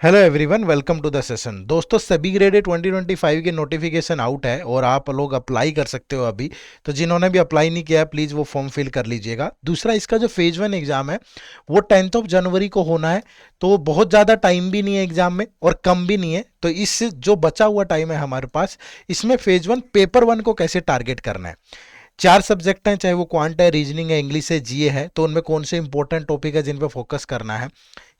Hello everyone, welcome to the session. दोस्तों, सभी grade 2025 के नोटिफिकेशन आउट है और आप लोग अप्लाई कर सकते हो अभी। तो जिन्होंने भी अप्लाई नहीं किया है प्लीज़ वो फॉर्म फिल कर लीजिएगा। दूसरा, इसका जो फेज 1 एग्ज़ाम है वो 10th ऑफ जनवरी को होना है। तो बहुत ज़्यादा टाइम भी नहीं है एग्ज़ाम में और कम भी नहीं है। तो इस जो बचा हुआ टाइम है हमारे पास, इसमें फेज 1 पेपर 1 को कैसे टारगेट करना है। 4 सब्जेक्ट हैं, चाहे वो क्वांट है, रीजनिंग है, इंग्लिश है, जीए है। तो उनमें कौन से इंपॉर्टेंट टॉपिक है जिन पे फोकस करना है,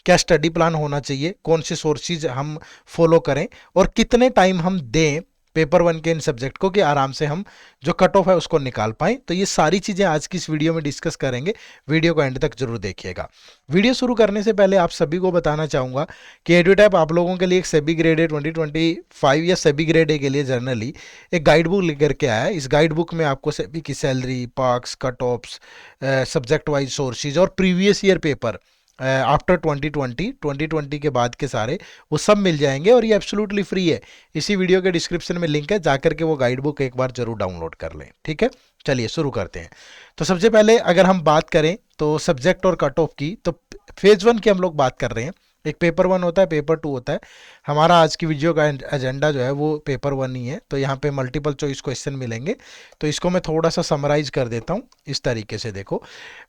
क्या स्टडी प्लान होना चाहिए, कौन से सोर्सेज हम फॉलो करें और कितने टाइम हम दें पेपर 1 के इन सब्जेक्ट को कि आराम से हम जो कट ऑफ है उसको निकाल पाएं। तो ये सारी चीज़ें आज की इस वीडियो में डिस्कस करेंगे। वीडियो को एंड तक जरूर देखिएगा। वीडियो शुरू करने से पहले आप सभी को बताना चाहूँगा कि एडुटैप आप लोगों के लिए एक सेबी ग्रेड ए 2025 या सेबी ग्रेड ए के लिए जर्नली एक गाइड बुक लेकर के आया है। इस गाइड बुक में आपको सेबी की salary, parks, cut offs, subject wise sources और प्रीवियस ईयर पेपर आफ्टर 2020 के बाद के सारे वो सब मिल जाएंगे और ये एब्सोल्युटली फ्री है। इसी वीडियो के डिस्क्रिप्शन में लिंक है, जाकर के वो गाइड बुक एक बार जरूर डाउनलोड कर लें। ठीक है, चलिए शुरू करते हैं। तो सबसे पहले अगर हम बात करें तो सब्जेक्ट और कट ऑफ की, तो फेज 1 की हम लोग बात कर रहे हैं। एक पेपर 1 होता है, पेपर 2 होता है। हमारा आज की वीडियो का एजेंडा जो है वो पेपर 1 ही है। तो यहाँ पे मल्टीपल चॉइस क्वेश्चन मिलेंगे। तो इसको मैं थोड़ा सा समराइज कर देता हूँ इस तरीके से। देखो,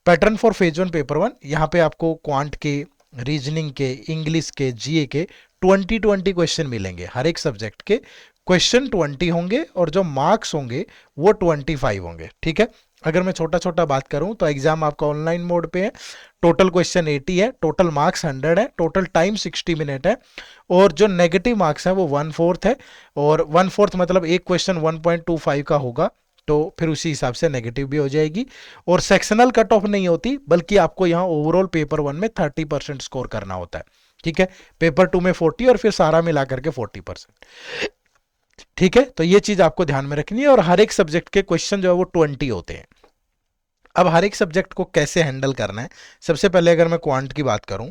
पैटर्न फॉर फेज 1 पेपर 1, यहाँ पे आपको क्वांट के, रीजनिंग के, इंग्लिश के, जीए के 20 क्वेश्चन मिलेंगे। हर एक सब्जेक्ट के क्वेश्चन 20 होंगे और जो मार्क्स होंगे वो 25 होंगे। ठीक है, अगर मैं छोटा छोटा बात करूं तो एग्जाम आपका ऑनलाइन मोड पे है। टोटल क्वेश्चन 80 है, टोटल मार्क्स 100 है, टोटल टाइम 60 मिनट है और जो नेगेटिव मार्क्स है वो 1/4 है। और 1/4 मतलब एक क्वेश्चन 1.25 का होगा, तो फिर उसी हिसाब से नेगेटिव भी हो जाएगी। और सेक्शनल कट ऑफ नहीं होती, बल्कि आपको यहाँ ओवरऑल पेपर 1 में 30% स्कोर करना होता है। ठीक है, पेपर 2 में 40 और फिर सारा मिला करके 40%। ठीक है, तो ये चीज आपको ध्यान में रखनी है। और हर एक सब्जेक्ट के क्वेश्चन जो है वो 20 होते हैं। अब हर एक सब्जेक्ट को कैसे हैंडल करना है, सबसे पहले अगर मैं क्वांट की बात करूं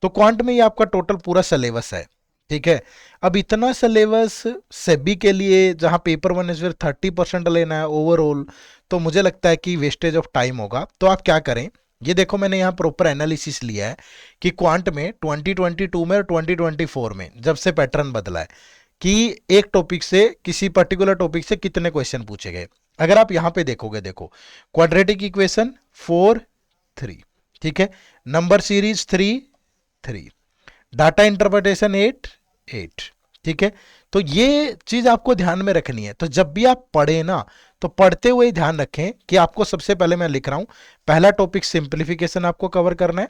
तो क्वांट में ये आपका टोटल पूरा सिलेबस है। ठीक है, अब इतना सिलेबस सेबी के लिए, जहां पेपर 1 इस 30% लेना है ओवरऑल, तो मुझे लगता है कि वेस्टेज ऑफ टाइम होगा। तो आप क्या करें, ये देखो मैंने यहाँ प्रॉपर एनालिसिस लिया है कि क्वांट में 2022 में और 2024 में जब से पैटर्न बदला है कि एक टॉपिक से, किसी पर्टिकुलर टॉपिक से कितने क्वेश्चन पूछे गए। अगर आप यहां पे देखोगे, देखो क्वाड्रेटिक इक्वेशन 4 3, ठीक है, नंबर सीरीज 3 3, डाटा इंटरप्रिटेशन 8 8। ठीक है, तो ये चीज आपको ध्यान में रखनी है। तो जब भी आप पढ़े ना, तो पढ़ते हुए ध्यान रखें कि आपको सबसे पहले मैं लिख रहा हूं, पहला टॉपिक सिंप्लीफिकेशन आपको कवर करना है,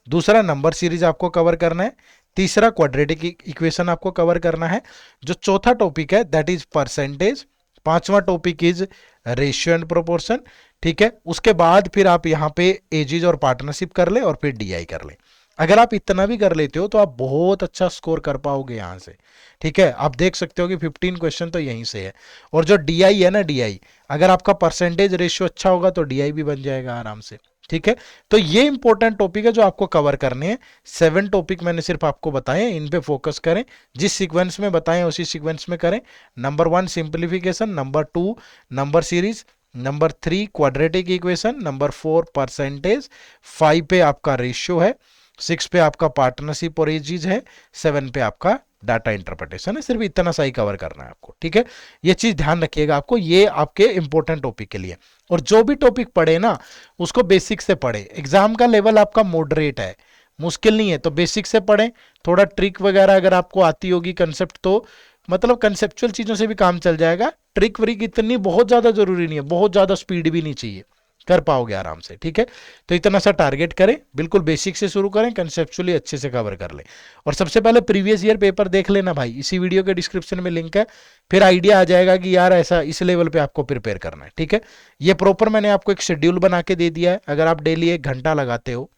दूसरा नंबर सीरीज आपको कवर करना है, तीसरा क्वाड्रेटिक इक्वेशन आपको कवर करना है, जो चौथा टॉपिक है दैट इज परसेंटेज, पांचवा topic is ratio and proportion. ठीक है, उसके बाद फिर आप यहाँ पे एजेज और पार्टनरशिप कर ले और फिर डीआई कर ले। अगर आप इतना भी कर लेते हो तो आप बहुत अच्छा स्कोर कर पाओगे यहां से। ठीक है, आप देख सकते हो कि 15 क्वेश्चन तो यहीं से है। और जो डीआई है ना, डीआई अगर आपका परसेंटेज रेशियो अच्छा होगा तो डीआई भी बन जाएगा आराम से। ठीक है, तो ये इंपॉर्टेंट टॉपिक है जो आपको कवर करने हैं। 7 टॉपिक मैंने सिर्फ आपको बताए, इन पे फोकस करें। जिस सीक्वेंस में बताएं उसी सीक्वेंस में करें। Number 1 simplification, number 2 number series, number 3 quadratic equation, number 4 percentage, 5 पे आपका रेशियो है, 6 पे आपका पार्टनरशिप और एजीज है, 7 पे आपका डाटा इंटरप्रिटेशन है। सिर्फ इतना सा ही कवर करना है आपको। ठीक है, ये चीज ध्यान रखिएगा आपको, ये आपके इंपॉर्टेंट टॉपिक के लिए। और जो भी टॉपिक पढ़े ना उसको बेसिक से पढ़े। एग्जाम का लेवल आपका मॉडरेट है, मुश्किल नहीं है, तो बेसिक से पढ़ें। थोड़ा ट्रिक वगैरह अगर आपको आती होगी, कंसेप्ट, तो मतलब कंसेप्चुअल चीजों से भी काम चल जाएगा। ट्रिक व्रिक इतनी बहुत ज्यादा जरूरी नहीं है, बहुत ज्यादा स्पीड भी नहीं चाहिए, कर पाओगे आराम से। ठीक है, तो इतना सा टारगेट करें, बिल्कुल बेसिक से शुरू करें, कंसेप्चुअली अच्छे से कवर कर लें। और सबसे पहले प्रीवियस ईयर पेपर देख लेना भाई, इसी वीडियो के डिस्क्रिप्शन में लिंक है। फिर आइडिया आ जाएगा कि यार ऐसा इस लेवल पे आपको प्रिपेयर करना है। ठीक है, ये प्रॉपर मैंने आपको एक शेड्यूल बना के दे दिया है। अगर आप डेली 1 घंटा लगाते हो,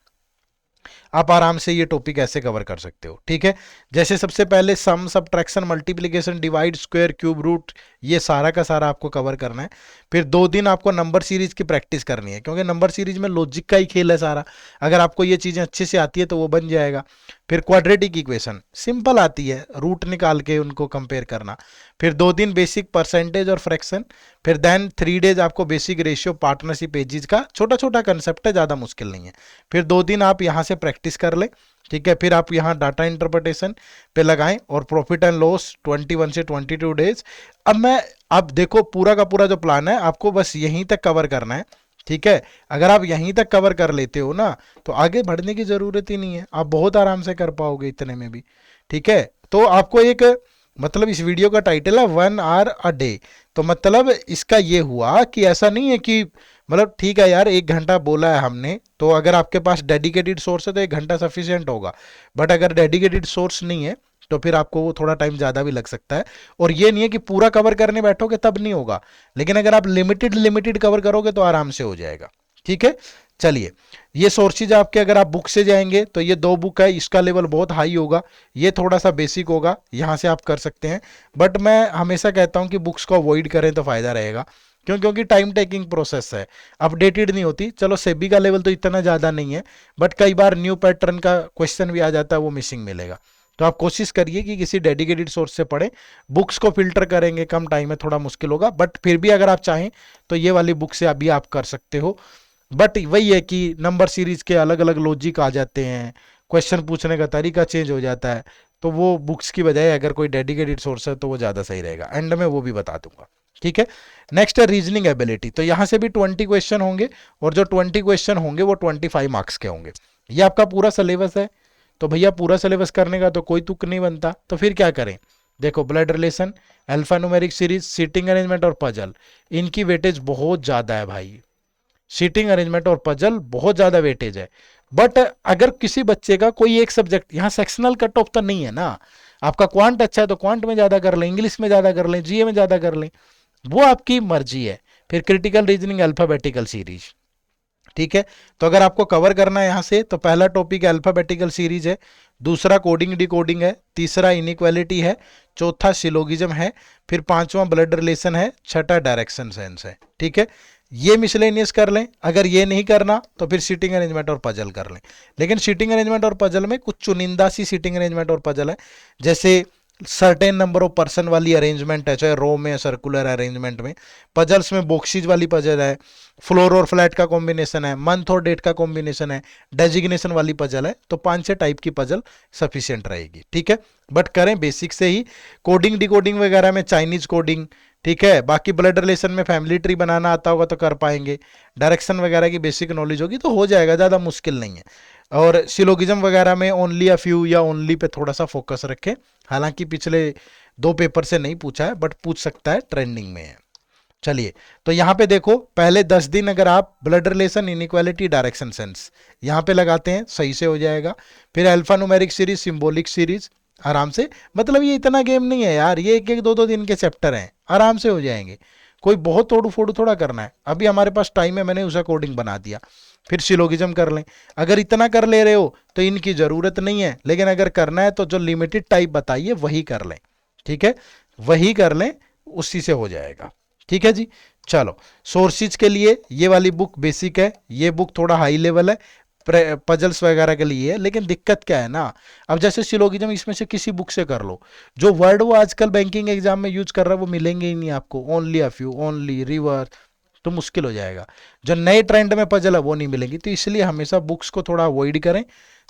आप आराम से ये टॉपिक ऐसे कवर कर सकते हो। ठीक है, जैसे सबसे पहले sum, subtraction, multiplication, divide, square, cube root, ये सारा का सारा आपको कवर करना है। फिर 2 दिन आपको नंबर सीरीज की प्रैक्टिस करनी है, क्योंकि नंबर सीरीज में लॉजिक का ही खेल है सारा। अगर आपको ये चीजें अच्छे से आती है तो वो बन जाएगा। फिर क्वाड्रेटिक इक्वेशन सिंपल आती है, रूट निकाल के उनको कंपेयर करना। फिर 2 दिन बेसिक परसेंटेज और फ्रैक्शन। फिर देन 3 डेज आपको बेसिक रेशियो, पार्टनरशिप, एजीज का छोटा छोटा कंसेप्ट है, ज़्यादा मुश्किल नहीं है। फिर 2 दिन आप यहाँ से प्रैक्टिस कर ले। ठीक है। फिर आप यहाँ डाटा इंटरप्रिटेशन पे लगाएं और प्रॉफिट एंड लॉस 21 से 22 डेज। अब देखो पूरा का पूरा जो प्लान है आपको बस यहीं तक कवर करना है, ठीक है। अगर आप यहीं तक कवर कर लेते हो ना तो आगे बढ़ने की जरूरत ही नहीं है, आप बहुत आराम से कर पाओगे इतने में भी, ठीक है। तो आपको एक मतलब इस वीडियो का टाइटल है 1 आवर अ डे, तो मतलब इसका ये हुआ कि ऐसा नहीं है कि मतलब ठीक है यार 1 घंटा बोला है हमने, तो अगर आपके पास डेडिकेटेड सोर्स है तो 1 घंटा सफिशियंट होगा, बट अगर डेडिकेटेड सोर्स नहीं है तो फिर आपको वो थोड़ा टाइम ज़्यादा भी लग सकता है। और ये नहीं है कि पूरा कवर करने बैठोगे तब नहीं होगा, लेकिन अगर आप लिमिटेड लिमिटेड कवर करोगे तो आराम से हो जाएगा, ठीक है। चलिए, ये सोर्सेज आपके अगर आप बुक से जाएंगे तो ये 2 बुक है, इसका लेवल बहुत हाई होगा, ये थोड़ा सा बेसिक होगा, यहाँ से आप कर सकते हैं। बट मैं हमेशा कहता हूँ कि बुक्स को अवॉइड करें तो फायदा रहेगा, क्योंकि टाइम टेकिंग प्रोसेस है, अपडेटेड नहीं होती। चलो सेबी का लेवल तो इतना ज़्यादा नहीं है, बट कई बार न्यू पैटर्न का क्वेश्चन भी आ जाता है, वो मिसिंग मिलेगा। तो आप कोशिश करिए कि किसी डेडिकेटेड सोर्स से पढ़ें। बुक्स को फिल्टर करेंगे कम टाइम में थोड़ा मुश्किल होगा, बट फिर भी अगर आप चाहें तो ये वाली बुक से अभी आप कर सकते हो। बट वही है कि नंबर सीरीज के अलग अलग लॉजिक आ जाते हैं, क्वेश्चन पूछने का तरीका चेंज हो जाता है, तो वो बुक्स की बजाय अगर कोई डेडिकेटेड सोर्स है तो वो ज़्यादा सही रहेगा। एंड में वो भी बता दूंगा, ठीक है। नेक्स्ट है रीजनिंग एबिलिटी, तो यहाँ से भी 20 क्वेश्चन होंगे, और जो 20 क्वेश्चन होंगे वो 25 मार्क्स के होंगे। ये आपका पूरा सिलेबस है, तो भैया पूरा सिलेबस करने का तो कोई तुक नहीं बनता, तो फिर क्या करें। देखो, blood relation, alpha numeric series, seating arrangement और पजल, इनकी वेटेज बहुत ज़्यादा है भाई। सीटिंग अरेंजमेंट और पजल बहुत ज़्यादा वेटेज है। बट अगर किसी बच्चे का कोई एक सब्जेक्ट, यहाँ सेक्शनल कट ऑफ तो नहीं है ना, आपका क्वांट अच्छा है तो क्वांट में ज़्यादा कर लें, इंग्लिश में ज़्यादा कर लें, जीए में ज़्यादा कर लें, वो आपकी मर्जी है। फिर क्रिटिकल रीजनिंग, अल्फाबेटिकल सीरीज, ठीक है। तो अगर आपको कवर करना है यहाँ से तो पहला टॉपिक अल्फाबेटिकल सीरीज है, दूसरा कोडिंग डिकोडिंग है, तीसरा इनइक्वालिटी है, चौथा सिलोगिज्म है, फिर पांचवा ब्लड रिलेशन है, छठा डायरेक्शन सेंस है, ठीक है। ये मिसलेनियस कर लें। अगर ये नहीं करना तो फिर सीटिंग अरेंजमेंट और पजल कर लें। लेकिन सीटिंग अरेंजमेंट और पजल में कुछ चुनिंदा सी सीटिंग अरेंजमेंट और पजल है, जैसे सर्टेन नंबर ऑफ पर्सन वाली अरेंजमेंट है, चाहे रो में सर्कुलर अरेंजमेंट में। पजल्स में बॉक्सीज वाली पजल है, फ्लोर और फ्लैट का कॉम्बिनेशन है, मंथ और डेट का कॉम्बिनेशन है, डेजिग्नेशन वाली पजल है। तो 5-6 टाइप की पजल सफिशियंट रहेगी, ठीक है। बट करें बेसिक से ही। कोडिंग डिकोडिंग वगैरह में चाइनीज कोडिंग, ठीक है। बाकी ब्लड रिलेशन में फैमिली ट्री बनाना आता होगा तो कर पाएंगे, डायरेक्शन वगैरह की बेसिक नॉलेज होगी तो हो जाएगा, ज़्यादा मुश्किल नहीं है। और सिलोगिज्म वगैरह में ओनली अ फ्यू या ओनली पे थोड़ा सा फोकस रखें। हालांकि पिछले 2 पेपर से नहीं पूछा है, बट पूछ सकता है, ट्रेंडिंग में है। चलिए, तो यहाँ पे देखो, पहले 10 दिन अगर आप blood relation, inequality, direction sense यहाँ पे लगाते हैं सही से हो जाएगा। फिर alpha numeric series, symbolic series, आराम से। मतलब ये इतना गेम नहीं है यार, ये 1-1, 2-2 दिन के चैप्टर हैं, आराम से हो जाएंगे। कोई बहुत तोड़ू फोड़ू थोड़ा करना है, अभी हमारे पास टाइम है, मैंने उस अकॉर्डिंग बना दिया। फिर सिलोगिज्म कर लें। अगर इतना कर ले रहे हो तो इनकी जरूरत नहीं है, लेकिन अगर करना है तो जो लिमिटेड टाइप बताइए वही कर लें, ठीक है, वही कर लें, उसी से हो जाएगा, ठीक है जी। चलो, सोर्सेज के लिए ये वाली बुक बेसिक है, ये बुक थोड़ा हाई लेवल है, पजल्स वगैरह के लिए है। लेकिन दिक्कत क्या है ना, अब जैसे सिलोगिज्म इसमें से किसी बुक से कर लो, जो वर्ड वो आजकल बैंकिंग एग्जाम में यूज कर रहा है वो मिलेंगे ही नहीं आपको, only a few, only, reverse, तो मुश्किल हो जाएगा। जो नए ट्रेंड में पजल है वो नहीं मिलेंगी, तो इसलिए हमेशा बुक्स को थोड़ा अवॉइड करें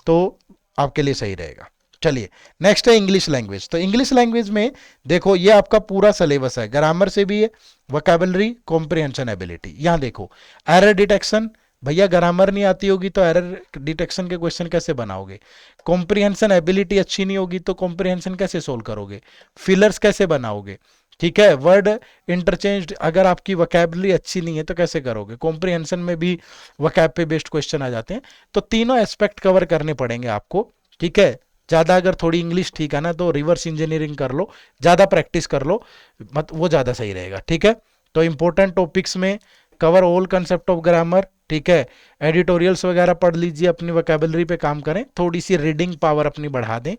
तो आपके लिए सही रहेगा। चलिए, नेक्स्ट है इंग्लिश लैंग्वेज। तो इंग्लिश लैंग्वेज में देखो, ये आपका पूरा सिलेबस है, ग्रामर से भी है, वोकैबुलरी, कॉम्प्रिहेंशन एबिलिटी। यहाँ देखो, एरर डिटेक्शन, भैया ग्रामर नहीं आती होगी तो एरर डिटेक्शन के क्वेश्चन कैसे बनाओगे। कॉम्प्रिहेंशन एबिलिटी अच्छी नहीं होगी तो कॉम्प्रिहेंशन कैसे सोल्व करोगे, फिलर्स कैसे बनाओगे, ठीक है। वर्ड इंटरचेंज, अगर आपकी वोकैबुलरी अच्छी नहीं है तो कैसे करोगे। कॉम्प्रिहेंशन में भी वोकैब पे बेस्ड क्वेश्चन आ जाते हैं, तो तीनों एस्पेक्ट कवर करने पड़ेंगे आपको, ठीक है। ज़्यादा अगर थोड़ी इंग्लिश ठीक है ना तो रिवर्स इंजीनियरिंग कर लो, ज़्यादा प्रैक्टिस कर लो, मत वो ज़्यादा सही रहेगा, ठीक है। तो इंपॉर्टेंट टॉपिक्स में cover all concept of grammar, ठीक है। एडिटोरियल्स वगैरह पढ़ लीजिए, अपनी वोकैबुलरी पे काम करें, थोड़ी सी रीडिंग पावर अपनी बढ़ा दें।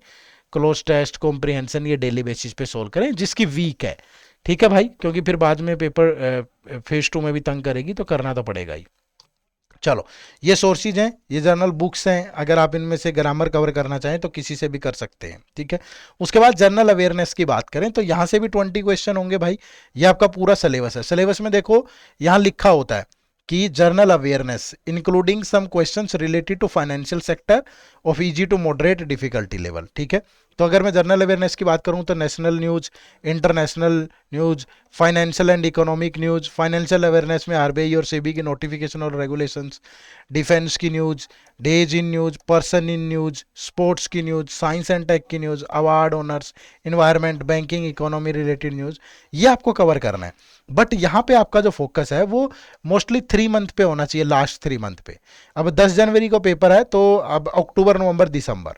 क्लोज टेस्ट, कॉम्प्रिहेंशन ये डेली बेसिस पे सोल्व करें, जिसकी वीक है, ठीक है भाई, क्योंकि फिर बाद में पेपर फेज 2 में भी तंग करेगी तो करना तो पड़ेगा ही। चलो, ये सोर्सेज हैं, ये जर्नल बुक्स हैं, अगर आप इनमें से ग्रामर कवर करना चाहें तो किसी से भी कर सकते हैं, ठीक है। उसके बाद जनरल अवेयरनेस की बात करें तो यहाँ से भी 20 क्वेश्चन होंगे भाई। ये आपका पूरा सिलेबस है। सिलेबस में देखो, यहाँ लिखा होता है कि general awareness including some questions related to financial sector of easy to moderate difficulty level. ठीक है, तो अगर मैं जर्नल अवेयरनेस की बात करूं तो national news, international news, financial and economic news, financial awareness में आरबीआई और सेबी की नोटिफिकेशन और रेगुलेशंस, डिफेंस की news, days in news, person in news, sports की न्यूज, साइंस एंड टेक की news, award owners, environment, banking, economy related news, ये आपको cover करना है। बट यहाँ पे आपका जो फोकस है वो मोस्टली 3 मंथ पे होना चाहिए, लास्ट 3 मंथ पे। अब 10 जनवरी को पेपर है, तो अब अक्टूबर, नवंबर, दिसंबर,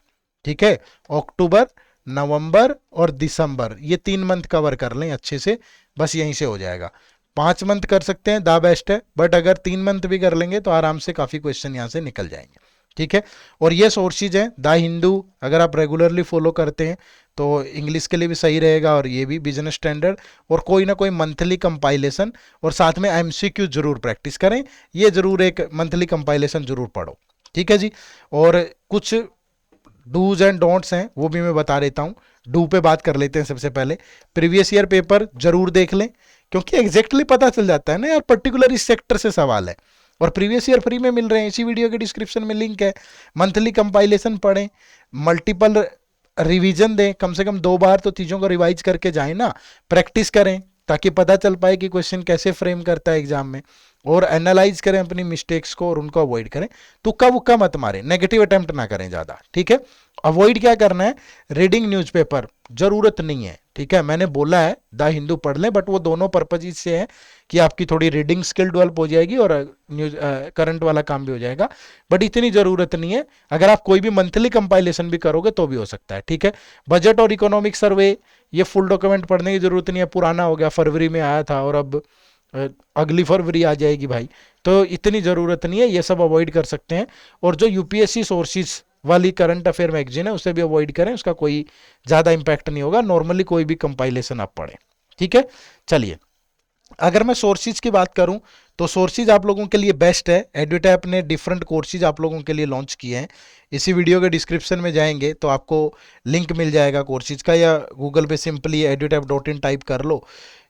ठीक है, अक्टूबर, नवंबर और दिसंबर, ये 3 मंथ कवर कर लें अच्छे से, बस यहीं से हो जाएगा। 5 मंथ कर सकते हैं, द बेस्ट है, बट अगर 3 मंथ भी कर लेंगे तो आराम से काफ़ी क्वेश्चन यहाँ से निकल जाएंगे। ठीक है, और ये सोर्सेज हैं द हिंदू, अगर आप रेगुलरली फॉलो करते हैं तो इंग्लिश के लिए भी सही रहेगा, और ये भी बिजनेस स्टैंडर्ड, और कोई ना कोई मंथली कंपाइलेशन, और साथ में एमसीक्यू जरूर प्रैक्टिस करें, ये जरूर एक मंथली कंपाइलेशन जरूर पढ़ो। ठीक है जी, और कुछ डूज एंड डोंट्स हैं वो भी मैं बता देता हूँ। डू पे बात कर लेते हैं सबसे पहले। प्रीवियस ईयर पेपर जरूर देख लें, क्योंकि एग्जैक्टली पता चल जाता है ना यार, पर्टिकुलर इस सेक्टर से सवाल है, और प्रीवियस ईयर फ्री में मिल रहे हैं, इसी वीडियो के डिस्क्रिप्शन में लिंक है। मंथली कंपाइलेशन पढ़ें, मल्टीपल रिवीजन दें, कम से कम 2 बार तो चीज़ों को रिवाइज करके जाएं ना, प्रैक्टिस करें ताकि पता चल पाए कि क्वेश्चन कैसे फ्रेम करता है एग्जाम में, और एनालाइज करें अपनी मिस्टेक्स को और उनको अवॉइड करें। तुक्का वुक्का मत मारें, नेगेटिव अटेम्प्ट ना करें ज़्यादा। ठीक है, अवॉइड क्या करना है, रीडिंग न्यूज़पेपर जरूरत नहीं है। ठीक है, मैंने बोला है द हिंदू पढ़ लें, बट वो दोनों पर्पज से है कि आपकी थोड़ी रीडिंग स्किल डेवलप हो जाएगी और न्यूज करंट वाला काम भी हो जाएगा, बट इतनी जरूरत नहीं है। अगर आप कोई भी मंथली कंपाइलेशन भी करोगे तो भी हो सकता है। ठीक है, बजट और इकोनॉमिक सर्वे, ये फुल डॉक्यूमेंट पढ़ने की जरूरत नहीं है, पुराना हो गया, फरवरी में आया था और अब अगली फरवरी आ जाएगी भाई, तो इतनी ज़रूरत नहीं है, ये सब अवॉइड कर सकते हैं। और जो यूपीएससी सोर्सेज वाली करंट अफेयर मैगजीन है उसे भी अवॉइड करें, उसका कोई ज़्यादा इंपैक्ट नहीं होगा, नॉर्मली कोई भी कंपाइलेशन आप पढ़ें। ठीक है, चलिए, अगर मैं सोर्सेज की बात करूं तो सोर्सेज आप लोगों के लिए बेस्ट है। एडुटैप ने डिफरेंट कोर्सेज आप लोगों के लिए लॉन्च किए हैं, इसी वीडियो के डिस्क्रिप्शन में जाएंगे तो आपको लिंक मिल जाएगा कोर्सेज का, या गूगल पे सिंपली edutap.in टाइप कर लो,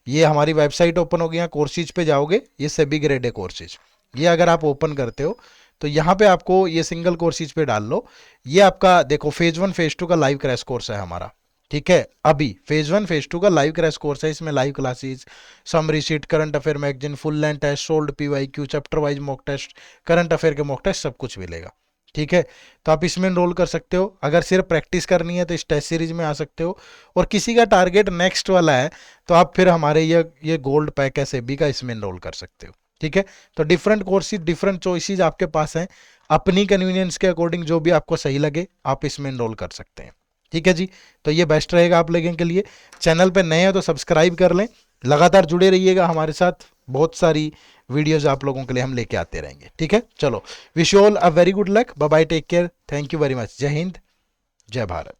ये हमारी वेबसाइट ओपन हो गई, कोर्सेज पे जाओगे, ये सभी ग्रेड है कोर्सेज, ये अगर आप ओपन करते हो तो यहाँ पे आपको ये सिंगल कोर्सेज पे डाल लो, ये आपका देखो फेज 1 फेज 2 का लाइव क्रैश कोर्स है हमारा। ठीक है, अभी फेज 1 फेज 2 का लाइव क्रैश कोर्स है, इसमें live classes, summary sheet, current affair magazine, full length test, solved PYQ, chapter wise mock test, current affair के मॉक टेस्ट, सब कुछ मिलेगा। ठीक है, तो आप इसमें एनरोल कर सकते हो। अगर सिर्फ प्रैक्टिस करनी है तो इस टेस्ट सीरीज में आ सकते हो, और किसी का टारगेट नेक्स्ट वाला है तो आप फिर हमारे ये गोल्ड पैक है सेबी का, इसमें एनरोल कर सकते हो। ठीक है, तो डिफरेंट कोर्सेज, डिफरेंट चॉइसेस आपके पास हैं, अपनी कन्वीनियंस के अकॉर्डिंग जो भी आपको सही लगे आप इसमें एनरोल कर सकते हैं। ठीक है जी, तो ये बेस्ट रहेगा आप लोगों के लिए। चैनल पे नए हैं तो सब्सक्राइब कर लें, लगातार जुड़े रहिएगा हमारे साथ, बहुत सारी वीडियोस आप लोगों के लिए हम लेके आते रहेंगे। ठीक है, चलो, wish you all a very good luck, bye bye, take care, thank you very much, जय हिंद, जय भारत।